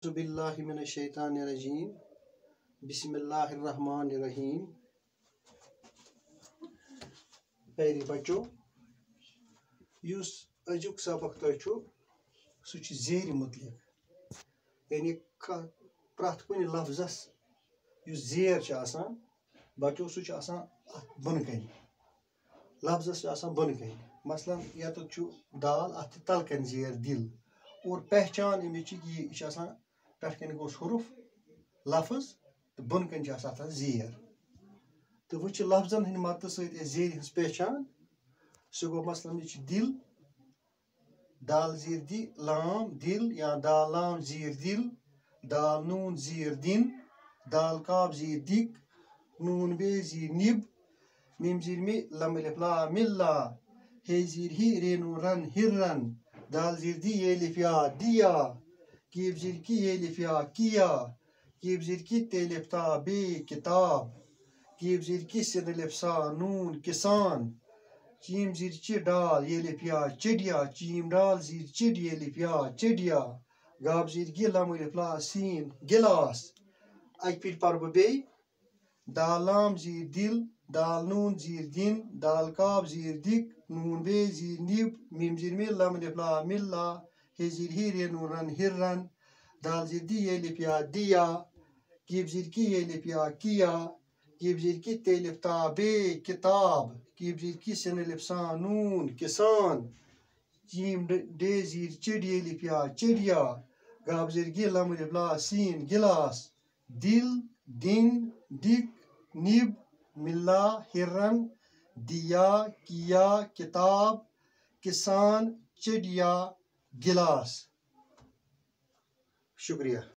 باللہ من الشیطان الرجیم بسم اللہ الرحمن الرحیم. پیری بچو یس ازیک سبق تہ سہ زیر متعلق یعنی پرٛٮ۪تھ کُنہِ لفظس یُس زیر آسان بچو سہ آسان بۄنہٕ کنہِ لفظس آسان بۄنہٕ کنہِ مثلاً یتٮ۪تھ چھُ دال اتھ چھِ تل کنہِ زیر دل اور پہچان امِچ یہِ چھِ آسان پٮ۪ٹھ کنہِ گوٚس حرف لفظ تہٕ بۄنہٕ کنہِ چھِ آسان اتھ زیر تہٕ وۄنۍ چھِ لفظن ہٕنٛدِ مدتہٕ سۭتۍ أسۍ زیرِ ہٕنٛز پہچان سُہ گوٚو مثلاً یہِ چھُ دل دال زیر دی لام دل یا دال لام زیر دل دال نون زیر دن دال کاف زیر دک نون بے زیر نب میم زیر می لم الف لا ملا ہے زیر ہی رے نون رن ہرن دال زیر دی یہ الف یا دیا کیف زیر کی یہ الف یا کیا کیف زیر کی تے الف تا بے کتاب کیف زیر کی سن الف سا نون کسان چیم زیر چی ڈال یہ الف یا چڑیا چیم ڈال زیر چڑ یہ الف یا چڑیا گاب زیر گی لم الف لا سین گلاس اکی پھر پرٕ بہٕ بیٚیہِ دال لام زیر دل دال نون زیر دن دال کاف زیر دک نون بے زیر نب میم زیر می لم الف لا ملا ہے زیر ہی رے نون رن ہرن دال زیر دی یہ الف یا دیا کیف زیر کی یہ الف یا کیا کیف زیر کی تے الف تا بے کتاب کیف زیر کی سن الف سا نون کسان چیم ڈے زیر چڑ یہ الف یا چڑیا گاب زیر گی لم الف لا سین گلاس دل دن دک نب ملا ہرن دیا کیا کتاب کسان چڑیا گلاس. شکریہ.